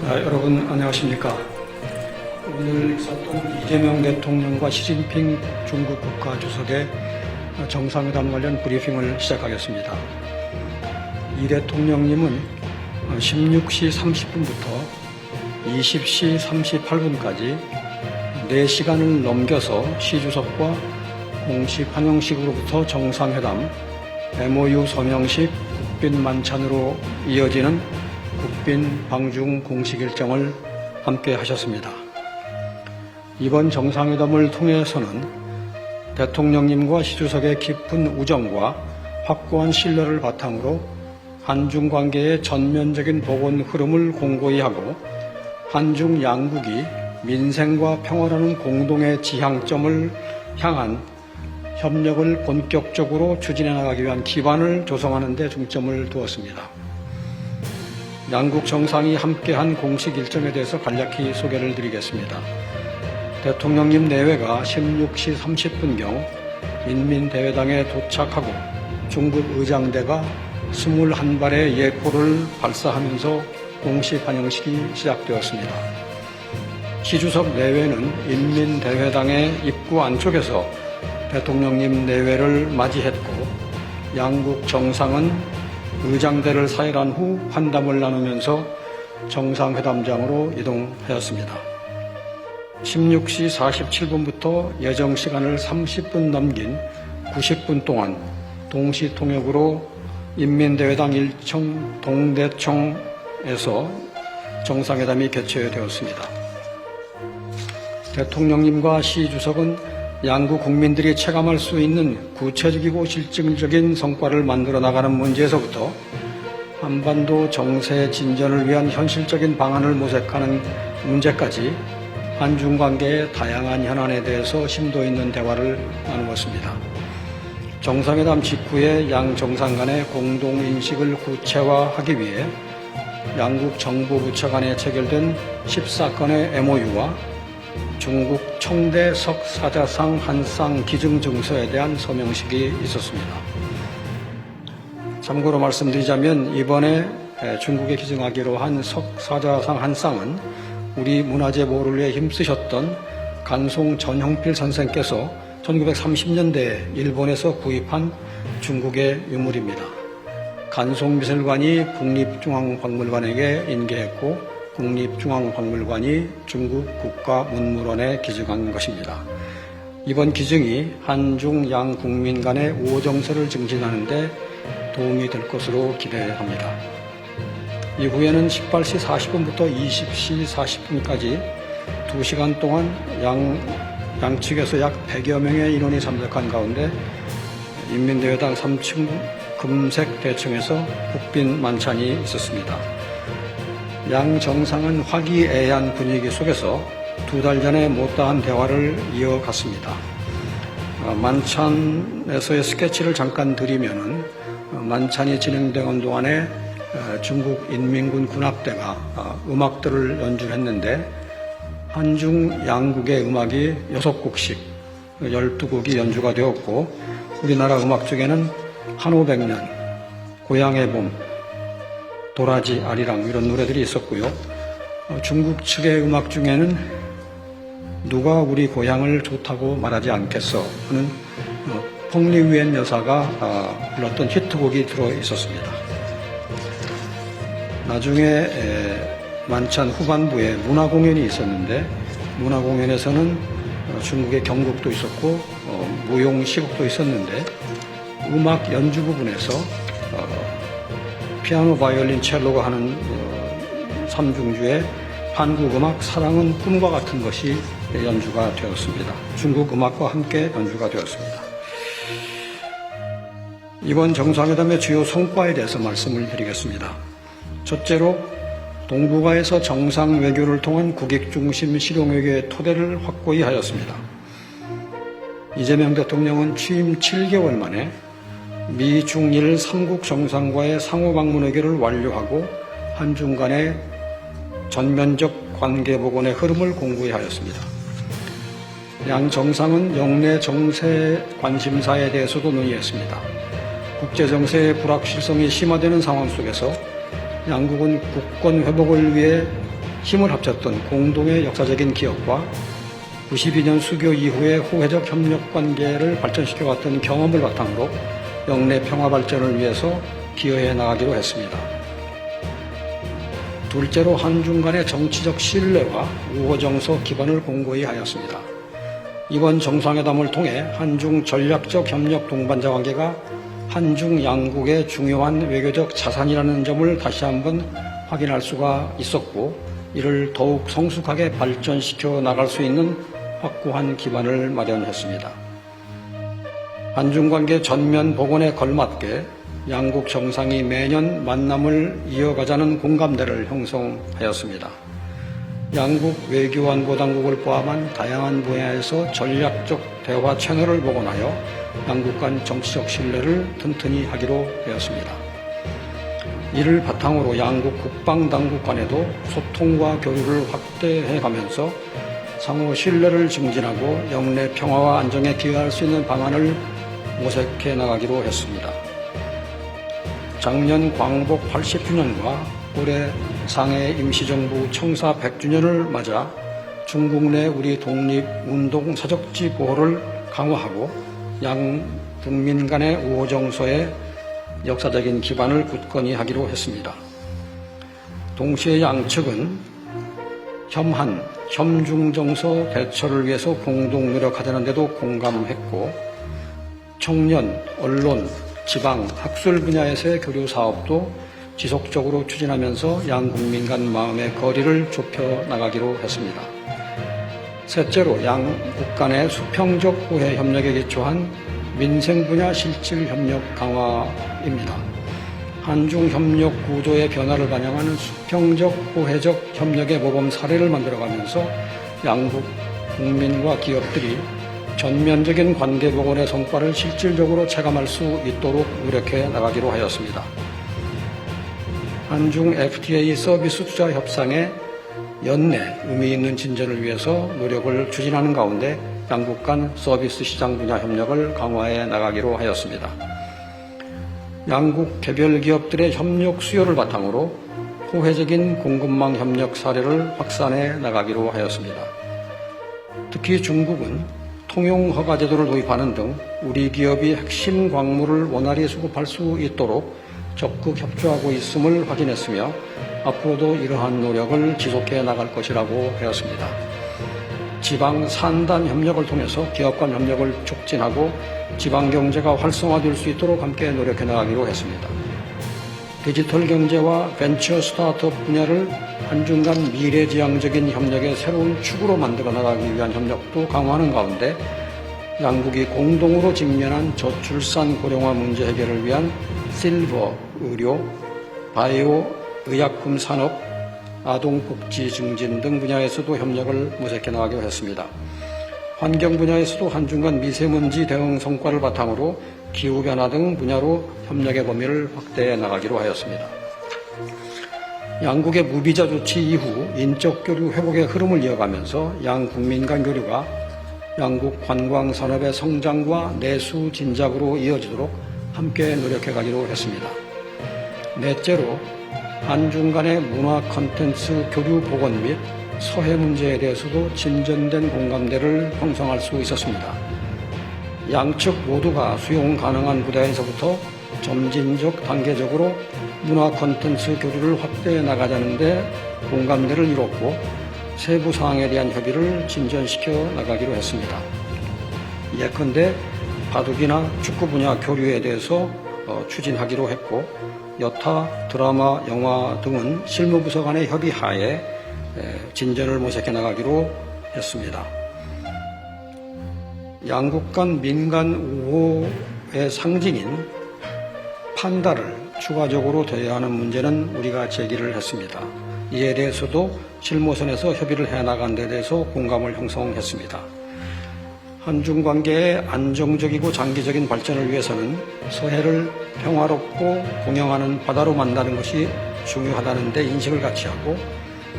여러분 안녕하십니까. 오늘 있었던 이재명 대통령과 시진핑 중국 국가주석의 정상회담 관련 브리핑을 시작하겠습니다. 이 대통령님은 16시 30분부터 20시 38분까지 4시간을 넘겨서 시 주석과 공식 환영식으로부터 정상회담, MOU 서명식, 국빈 만찬으로 이어지는 국빈 방중 공식 일정을 함께 하셨습니다. 이번 정상회담을 통해서는 대통령님과 시 주석의 깊은 우정과 확고한 신뢰를 바탕으로 한중 관계의 전면적인 복원 흐름을 공고히 하고 한중 양국이 민생과 평화라는 공동의 지향점을 향한 협력을 본격적으로 추진해 나가기 위한 기반을 조성하는 데 중점을 두었습니다. 양국 정상이 함께한 공식 일정에 대해서 간략히 소개를 드리겠습니다. 대통령님 내외가 16시 30분경 인민대회당에 도착하고 중국 의장대가 21발의 예포를 발사하면서 공식 환영식이 시작되었습니다. 시 주석 내외는 인민대회당의 입구 안쪽에서 대통령님 내외를 맞이했고, 양국 정상은 의장대를 사일한 후 환담을 나누면서 정상회담장으로 이동하였습니다. 16시 47분부터 예정 시간을 30분 넘긴 90분 동안 동시 통역으로 인민대회당 1청 동대청에서 정상회담이 개최되었습니다. 대통령님과 시 주석은 양국 국민들이 체감할 수 있는 구체적이고 실질적인 성과를 만들어 나가는 문제에서부터 한반도 정세 진전을 위한 현실적인 방안을 모색하는 문제까지 한중 관계의 다양한 현안에 대해서 심도 있는 대화를 나누었습니다. 정상회담 직후에 양 정상 간의 공동인식을 구체화하기 위해 양국 정부 부처 간에 체결된 14건의 MOU와 중국 청대 석사자상 한쌍 기증증서에 대한 서명식이 있었습니다. 참고로 말씀드리자면 이번에 중국에 기증하기로 한 석사자상 한쌍은 우리 문화재 보호를 위해 힘쓰셨던 간송 전형필 선생께서 1930년대에 일본에서 구입한 중국의 유물입니다. 간송미술관이 국립중앙박물관에게 인계했고 국립중앙박물관이 중국 국가문물원에 기증한 것입니다. 이번 기증이 한중 양 국민 간의 우호정서를 증진하는 데 도움이 될 것으로 기대합니다. 이후에는 18시 40분부터 20시 40분까지 2시간 동안 양측에서 약 100여 명의 인원이 참석한 가운데 인민대회당 3층 금색대청에서 국빈 만찬이 있었습니다. 양 정상은 화기애애한 분위기 속에서 2달 전에 못다한 대화를 이어갔습니다. 만찬에서의 스케치를 잠깐 드리면은 만찬이 진행되는 동안에 중국 인민군 군악대가 음악들을 연주했는데 한중 양국의 음악이 6곡씩 12곡이 연주가 되었고, 우리나라 음악 중에는 한오백년, 고향의 봄, 도라지, 아리랑 이런 노래들이 있었고요. 중국 측의 음악 중에는 누가 우리 고향을 좋다고 말하지 않겠어 하는 펑리우엔 여사가 불렀던 히트곡이 들어 있었습니다. 나중에 만찬 후반부에 문화공연이 있었는데 문화공연에서는 중국의 경곡도 있었고 무용 시곡도 있었는데 음악 연주 부분에서 피아노, 바이올린, 첼로가 하는 삼중주의 한국 음악 사랑은 꿈과 같은 것이 연주가 되었습니다. 중국 음악과 함께 연주가 되었습니다. 이번 정상회담의 주요 성과에 대해서 말씀을 드리겠습니다. 첫째로 동북아에서 정상 외교를 통한 국익 중심 실용 외교의 토대를 확고히 하였습니다. 이재명 대통령은 취임 7개월 만에 미, 중일 3국 정상과의 상호 방문 외교를 완료하고 한중 간의 전면적 관계 복원의 흐름을 공고히 하였습니다. 양 정상은 영내 정세 관심사에 대해서도 논의했습니다. 국제정세의 불확실성이 심화되는 상황 속에서 양국은 국권 회복을 위해 힘을 합쳤던 공동의 역사적인 기억과 92년 수교 이후의 호혜적 협력 관계를 발전시켜왔던 경험을 바탕으로 영내 평화 발전을 위해서 기여해 나가기로 했습니다. 둘째로 한중 간의 정치적 신뢰와 우호정서 기반을 공고히 하였습니다. 이번 정상회담을 통해 한중 전략적 협력 동반자 관계가 한중 양국의 중요한 외교적 자산이라는 점을 다시 한번 확인할 수가 있었고, 이를 더욱 성숙하게 발전시켜 나갈 수 있는 확고한 기반을 마련했습니다. 한중 관계 전면 복원에 걸맞게 양국 정상이 매년 만남을 이어가자는 공감대를 형성하였습니다. 양국 외교안보 당국을 포함한 다양한 분야에서 전략적 대화 채널을 복원하여 양국 간 정치적 신뢰를 튼튼히 하기로 하였습니다. 이를 바탕으로 양국 국방당국 간에도 소통과 교류를 확대해가면서 상호 신뢰를 증진하고 영내 평화와 안정에 기여할 수 있는 방안을 모색해 나가기로 했습니다. 작년 광복 80주년과 올해 상해 임시정부 청사 100주년을 맞아 중국 내 우리 독립운동 사적지 보호를 강화하고 양 국민 간의 우호정서에 역사적인 기반을 굳건히 하기로 했습니다. 동시에 양측은 협한, 협중정서 대처를 위해서 공동 노력하자는 데도 공감했고, 청년, 언론, 지방, 학술 분야에서의 교류 사업도 지속적으로 추진하면서 양 국민 간 마음의 거리를 좁혀 나가기로 했습니다. 셋째로 양국 간의 수평적 호혜 협력에 기초한 민생 분야 실질 협력 강화입니다. 한중 협력 구조의 변화를 반영하는 수평적 호혜적 협력의 모범 사례를 만들어가면서 양국 국민과 기업들이 전면적인 관계 복원의 성과를 실질적으로 체감할 수 있도록 노력해 나가기로 하였습니다. 한중 FTA 서비스 투자 협상의 연내 의미 있는 진전을 위해서 노력을 추진하는 가운데 양국 간 서비스 시장 분야 협력을 강화해 나가기로 하였습니다. 양국 개별 기업들의 협력 수요를 바탕으로 호혜적인 공급망 협력 사례를 확산해 나가기로 하였습니다. 특히 중국은 통용 허가 제도를 도입하는 등 우리 기업이 핵심 광물을 원활히 수급할 수 있도록 적극 협조하고 있음을 확인했으며 앞으로도 이러한 노력을 지속해 나갈 것이라고 하였습니다. 지방 산단 협력을 통해서 기업 간 협력을 촉진하고 지방 경제가 활성화될 수 있도록 함께 노력해 나가기로 했습니다. 디지털 경제와 벤처 스타트업 분야를 한중 간 미래지향적인 협력의 새로운 축으로 만들어 나가기 위한 협력도 강화하는 가운데 양국이 공동으로 직면한 저출산 고령화 문제 해결을 위한 실버, 의료, 바이오, 의약품 산업, 아동복지 증진 등 분야에서도 협력을 모색해 나가기로 했습니다. 환경 분야에서도 한중 간 미세먼지 대응 성과를 바탕으로 기후변화 등 분야로 협력의 범위를 확대해 나가기로 하였습니다. 양국의 무비자 조치 이후 인적 교류 회복의 흐름을 이어가면서 양 국민 간 교류가 양국 관광 산업의 성장과 내수 진작으로 이어지도록 함께 노력해 가기로 했습니다. 넷째로 한중 간의 문화 콘텐츠 교류 복원 및 서해 문제에 대해서도 진전된 공감대를 형성할 수 있었습니다. 양측 모두가 수용 가능한 분야에서부터 점진적 단계적으로 문화 콘텐츠 교류를 확대해 나가자는 데 공감대를 이뤘고 세부 사항에 대한 협의를 진전시켜 나가기로 했습니다. 예컨대 바둑이나 축구 분야 교류에 대해서 추진하기로 했고, 여타 드라마, 영화 등은 실무부서 간의 협의하에 진전을 모색해 나가기로 했습니다. 양국 간 민간 우호의 상징인 판다를 추가적으로 대여하는 문제는 우리가 제기를 했습니다. 이에 대해서도 실무선에서 협의를 해나간 데 대해서 공감을 형성했습니다. 한중 관계의 안정적이고 장기적인 발전을 위해서는 서해를 평화롭고 공영하는 바다로 만드는 것이 중요하다는 데 인식을 같이 하고,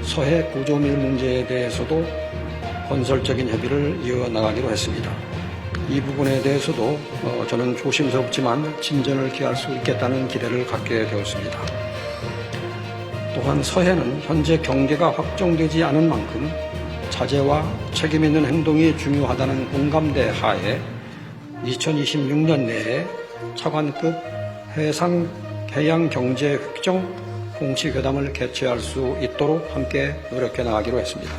서해 구조밀 문제에 대해서도 건설적인 협의를 이어나가기로 했습니다. 이 부분에 대해서도 저는 조심스럽지만 진전을 기할 수 있겠다는 기대를 갖게 되었습니다. 또 또한 서해는 현재 경계가 확정되지 않은 만큼 자제와 책임 있는 행동이 중요하다는 공감대 하에 2026년 내에 차관급 해양경제획정 공시회담을 개최할 수 있도록 함께 노력해 나가기로 했습니다.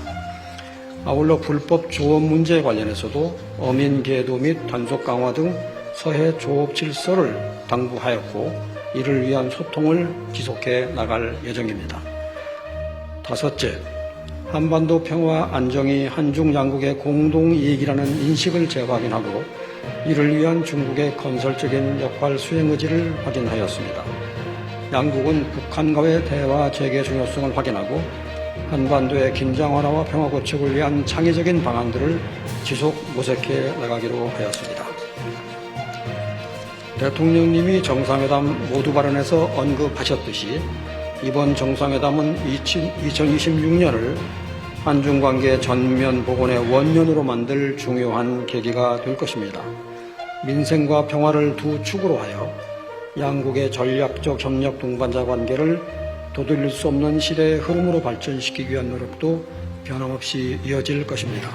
아울러 불법 조업 문제에 관련해서도 어민 계도 및 단속 강화 등 서해 조업 질서를 당부하였고 이를 위한 소통을 지속해 나갈 예정입니다. 다섯째, 한반도 평화 안정이 한중 양국의 공동 이익이라는 인식을 재확인하고 이를 위한 중국의 건설적인 역할 수행 의지를 확인하였습니다. 양국은 북한과의 대화 재개 중요성을 확인하고 한반도의 긴장 완화와 평화 구축을 위한 창의적인 방안들을 지속 모색해 나가기로 하였습니다. 대통령님이 정상회담 모두 발언에서 언급하셨듯이 이번 정상회담은 2026년을 한중관계 전면 복원의 원년으로 만들 중요한 계기가 될 것입니다. 민생과 평화를 두 축으로 하여 양국의 전략적 협력 동반자 관계를 도돌릴 수 없는 시대의 흐름으로 발전시키기 위한 노력도 변함없이 이어질 것입니다.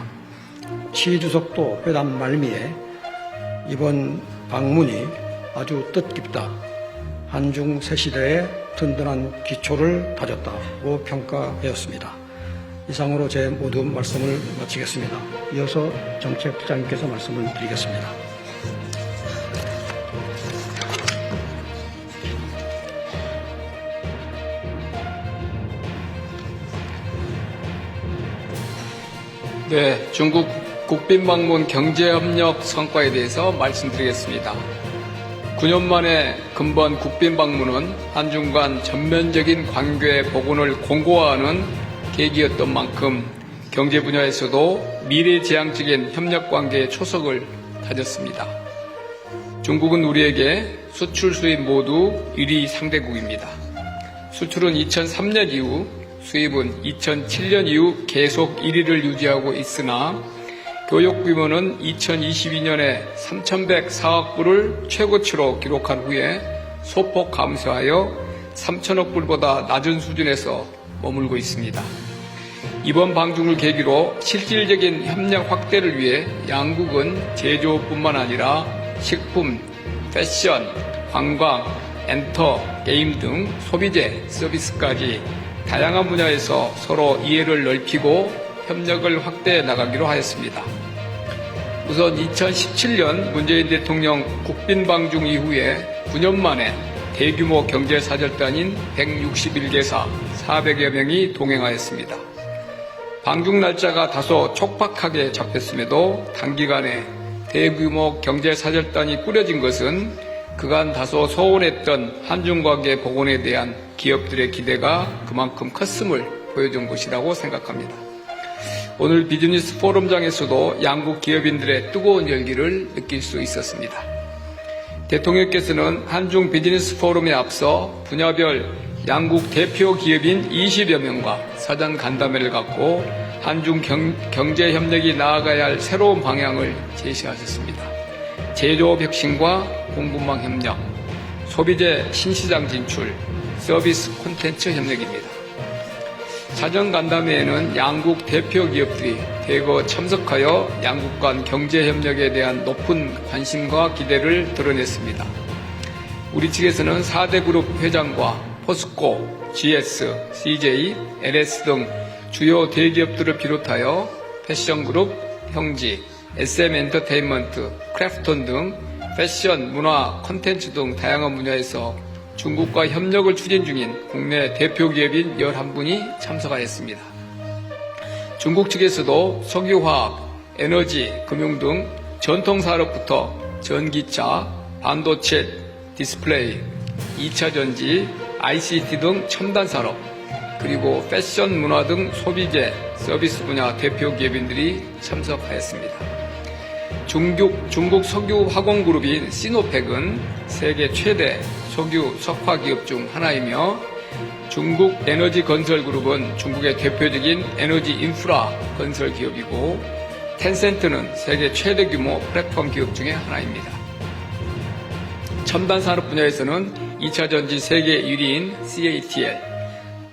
시 주석도 회담 말미에 이번 방문이 아주 뜻깊다, 한중 새 시대의 든든한 기초를 다졌다고 평가하였습니다. 이상으로 제 모든 말씀을 마치겠습니다. 이어서 정책부장님께서 말씀을 드리겠습니다. 네, 중국 국빈방문 경제협력 성과에 대해서 말씀드리겠습니다. 9년 만에 근본 국빈방문은 한중 간 전면적인 관계 복원을 공고화하는 계기였던 만큼 경제 분야에서도 미래지향적인 협력관계의 초석을 다졌습니다. 중국은 우리에게 수출 수입 모두 1위 상대국입니다. 수출은 2003년 이후, 수입은 2007년 이후 계속 1위를 유지하고 있으나 교육 규모는 2022년에 3,104억 불을 최고치로 기록한 후에 소폭 감소하여 3천억 불보다 낮은 수준에서 머물고 있습니다. 이번 방중을 계기로 실질적인 협력 확대를 위해 양국은 제조업뿐만 아니라 식품, 패션, 관광, 엔터, 게임 등 소비재, 서비스까지 다양한 분야에서 서로 이해를 넓히고 협력을 확대해 나가기로 하였습니다. 우선 2017년 문재인 대통령 국빈방중 이후에 9년 만에 대규모 경제사절단인 161개사 400여 명이 동행하였습니다. 방중 날짜가 다소 촉박하게 잡혔음에도 단기간에 대규모 경제사절단이 꾸려진 것은 그간 다소 소원했던 한중관계 복원에 대한 기업들의 기대가 그만큼 컸음을 보여준 것이라고 생각합니다. 오늘 비즈니스 포럼장에서도 양국 기업인들의 뜨거운 열기를 느낄 수 있었습니다. 대통령께서는 한중 비즈니스 포럼에 앞서 분야별 양국 대표 기업인 20여 명과 사전 간담회를 갖고 한중 경제 협력이 나아가야 할 새로운 방향을 제시하셨습니다. 제조업 혁신과 공급망 협력, 소비재 신시장 진출, 서비스 콘텐츠 협력입니다. 사전 간담회에는 양국 대표 기업들이 대거 참석하여 양국 간 경제 협력에 대한 높은 관심과 기대를 드러냈습니다. 우리 측에서는 4대 그룹 회장과 포스코, GS, CJ, LS 등 주요 대기업들을 비롯하여 패션그룹, 형지, SM 엔터테인먼트, 크래프톤 등 패션, 문화, 콘텐츠 등 다양한 분야에서 중국과 협력을 추진 중인 국내 대표 기업인 11분이 참석하였습니다. 중국 측에서도 석유화학, 에너지, 금융 등 전통산업부터 전기차, 반도체, 디스플레이, 2차전지, ICT 등 첨단산업, 그리고 패션, 문화 등 소비재, 서비스 분야 대표 기업인들이 참석하였습니다. 중국 석유 화공그룹인 시노펙은 세계 최대 석유 석화 기업 중 하나이며 중국 에너지 건설 그룹은 중국의 대표적인 에너지 인프라 건설 기업이고 텐센트는 세계 최대 규모 플랫폼 기업 중의 하나입니다. 첨단 산업 분야에서는 2차 전지 세계 1위인 CATL,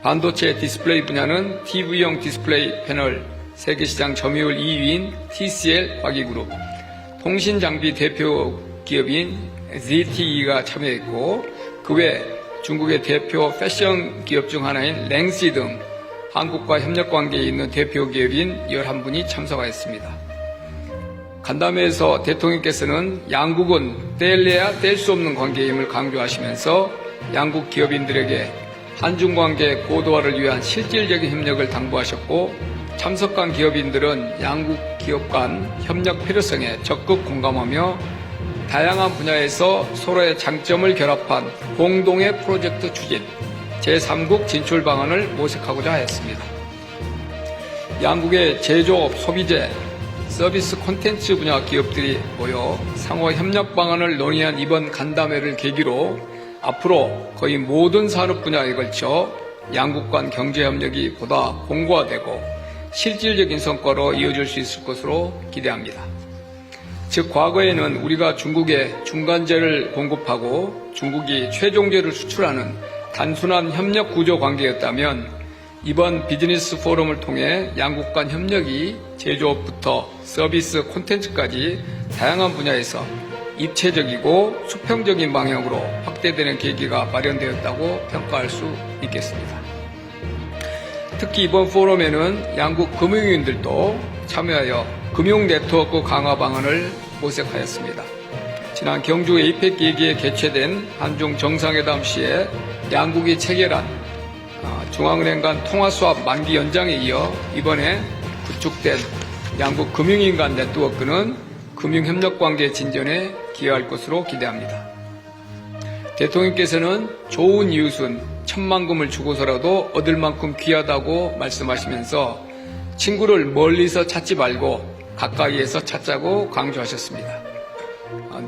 반도체 디스플레이 분야는 TV용 디스플레이 패널 세계시장 점유율 2위인 TCL 화기그룹, 통신 장비 대표 기업인 ZTE가 참여했고, 그 외 중국의 대표 패션 기업 중 하나인 랭시 등 한국과 협력 관계에 있는 대표 기업인 11분이 참석하였습니다. 간담회에서 대통령께서는 양국은 뗄래야 뗄 수 없는 관계임을 강조하시면서 양국 기업인들에게 한중 관계 고도화를 위한 실질적인 협력을 당부하셨고, 참석한 기업인들은 양국 기업 간 협력 필요성에 적극 공감하며 다양한 분야에서 서로의 장점을 결합한 공동의 프로젝트 추진, 제3국 진출 방안을 모색하고자 하였습니다. 양국의 제조업, 소비재, 서비스 콘텐츠 분야 기업들이 모여 상호 협력 방안을 논의한 이번 간담회를 계기로 앞으로 거의 모든 산업 분야에 걸쳐 양국 간 경제 협력이 보다 공고화되고 실질적인 성과로 이어질 수 있을 것으로 기대합니다. 즉, 과거에는 우리가 중국에 중간재를 공급하고 중국이 최종재를 수출하는 단순한 협력 구조 관계였다면, 이번 비즈니스 포럼을 통해 양국 간 협력이 제조업부터 서비스 콘텐츠까지 다양한 분야에서 입체적이고 수평적인 방향으로 확대되는 계기가 마련되었다고 평가할 수 있겠습니다. 특히 이번 포럼에는 양국 금융위원들도 참여하여 금융 네트워크 강화 방안을 모색하였습니다. 지난 경주 에이펙 계기에 개최된 한중 정상회담 시에 양국이 체결한 중앙은행 간 통화수합 만기 연장에 이어 이번에 구축된 양국 금융인 간 네트워크는 금융협력 관계 진전에 기여할 것으로 기대합니다. 대통령께서는 좋은 이웃은 천만금을 주고서라도 얻을 만큼 귀하다고 말씀하시면서 친구를 멀리서 찾지 말고 가까이에서 찾자고 강조하셨습니다.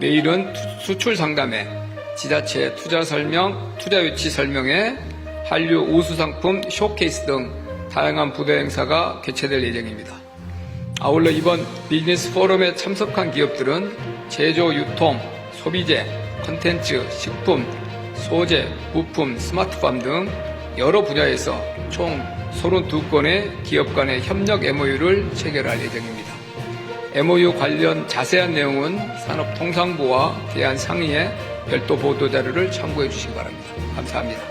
내일은 수출 상담회, 지자체 투자 설명, 투자 유치 설명회, 한류 우수 상품 쇼케이스 등 다양한 부대 행사가 개최될 예정입니다. 아울러 이번 비즈니스 포럼에 참석한 기업들은 제조, 유통, 소비재, 콘텐츠, 식품, 소재, 부품, 스마트팜 등 여러 분야에서 총 32건의 기업 간의 협력 MOU를 체결할 예정입니다. MOU 관련 자세한 내용은 산업통상부와 대한 상의에 별도 보도자료를 참고해 주시기 바랍니다. 감사합니다.